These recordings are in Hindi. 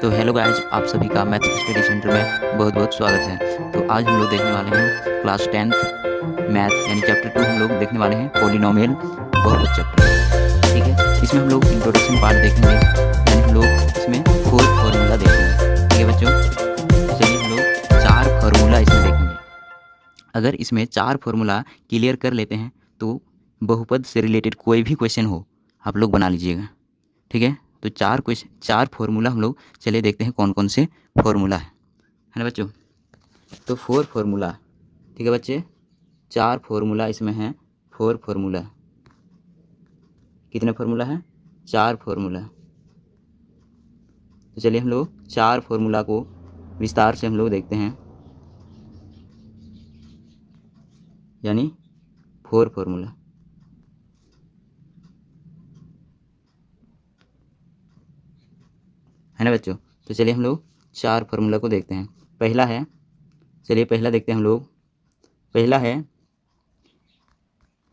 तो हेलो गाइस, आप सभी का मैथ स्टडी सेंटर में बहुत बहुत स्वागत है। तो आज हम लोग देखने वाले हैं क्लास 10th मैथ यानी चैप्टर 2। हम लोग देखने वाले हैं पॉलिनोमियल बहुपद चैप्टर। ठीक है, इसमें हम लोग इंट्रोडक्शन पार्ट देखेंगे, यानी हम लोग इसमें 4 फार्मूला देखेंगे। ठीक है बच्चों, चलिए हम लोग 4 फार्मूला इसमें देखेंगे। अगर इसमें 4 फार्मूला क्लियर कर लेते हैं तो बहुपद से रिलेटेड कोई भी क्वेश्चन हो आप लोग बना लीजिएगा। ठीक है, तो 4 फार्मूला हम लोग चलिए देखते हैं कौन कौन से फार्मूला है ना बच्चों। तो 4 फार्मूला, ठीक है बच्चे, 4 फार्मूला इसमें हैं। 4 फार्मूला, कितने फार्मूला हैं? 4 फार्मूला। तो चलिए हम लोग 4 फार्मूला को विस्तार से हम लोग देखते हैं, यानी 4 फार्मूला। है ना बच्चों। तो चलिए हम लोग 4 फार्मूला को देखते हैं। पहला है, चलिए पहला देखते हैं हम लोग।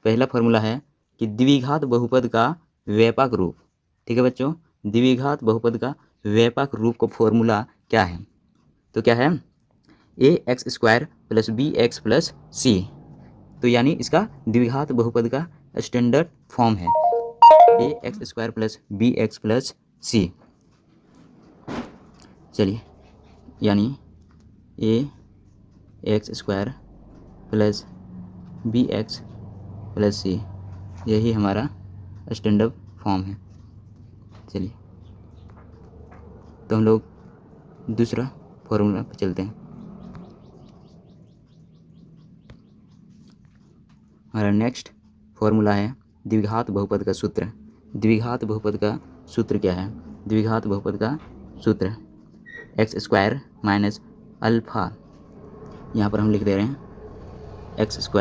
पहला फार्मूला है कि द्विघात बहुपद का व्यापक रूप। ठीक है बच्चों, द्विघात बहुपद का व्यापक रूप का फॉर्मूला क्या है? तो क्या है? ax² + bx+c। तो यानी इसका द्विघात बहुपद का स्टैंडर्ड फॉर्म है ax² + bx+c। चलिए, यानी ax² + bx+c, यही हमारा स्टैंडर्ड फॉर्म है। चलिए, तो हम लोग दूसरा फॉर्मूला पर चलते हैं। हमारा नेक्स्ट फॉर्मूला है द्विघात बहुपद का सूत्र। द्विघात बहुपद का सूत्र क्या है? द्विघात बहुपद का सूत्र x² - अल्फ़ा, यहाँ पर हम लिख दे रहे हैं x² -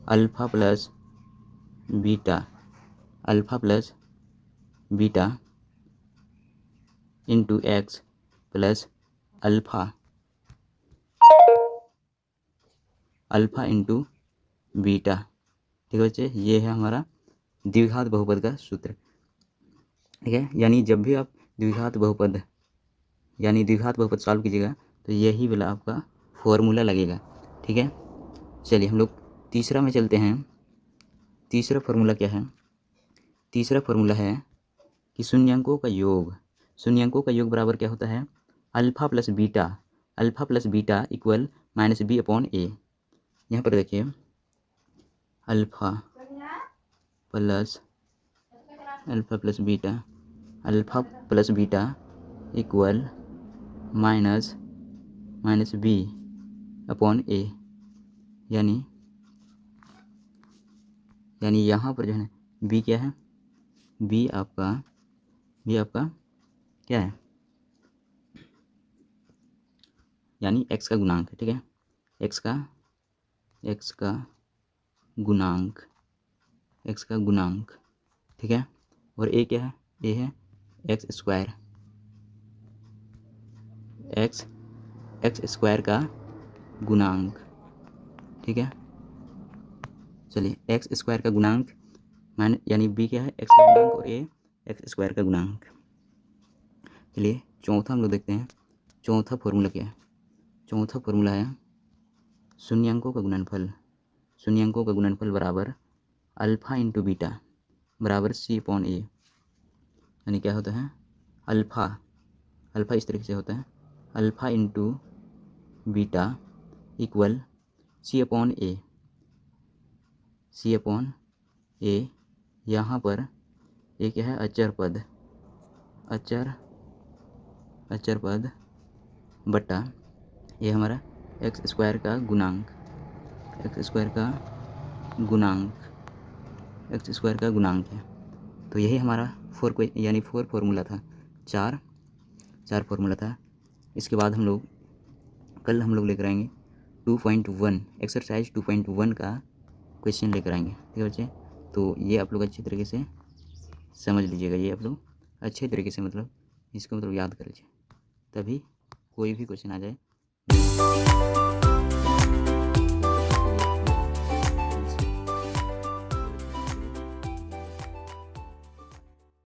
alpha + beta, alpha + beta into x + alpha, alpha into beta. ठीक है बच्चे, ये है हमारा द्विघात बहुपद का सूत्र। ठीक है, यानी जब भी आप द्विघात बहुपद सॉल्व कीजिएगा तो यही वाला आपका फॉर्मूला लगेगा। ठीक है, चलिए हम लोग तीसरा में चलते हैं। तीसरा फार्मूला क्या है? तीसरा फार्मूला है कि शून्यांकों का योग बराबर क्या होता है? Alpha + beta, alpha + beta equal -b/a। यहाँ पर देखिए, अल्फ़ा + बीटा इक्वल -b/a, यानी यहाँ पर जो है ना b क्या है? b आपका क्या है? यानी x का गुणांक है। ठीक है, x का गुणांक। ठीक है, और a क्या है? a है x² का गुणांक। ठीक है, चलिए x² का गुणांक यानी b क्या है? x का गुणांक और a x² का गुणांक। चलिए चौथा हम लोग देखते हैं। चौथा फार्मूला क्या है? चौथा फार्मूला है शून्यांकों का गुणनफल बराबर अल्फ़ा इंटू बीटा बराबर c/a। यानी क्या होता है? अल्फ़ा इस तरीके से होता है, alpha into beta equal c/a। यहाँ पर एक है अचर पद बटा ये हमारा x² का गुणांक है। तो यही हमारा 4 फार्मूला था। चार फार्मूला था। इसके बाद कल हम लोग लेकर आएंगे 2.1 एक्सरसाइज 2.1 का क्वेश्चन लेकर आएंगे। ठीक है बच्चे, तो ये आप लोग अच्छी तरीके से समझ लीजिएगा। ये आप लोग अच्छे तरीके से इसको याद कर लीजिए, तभी कोई भी क्वेश्चन आ जाए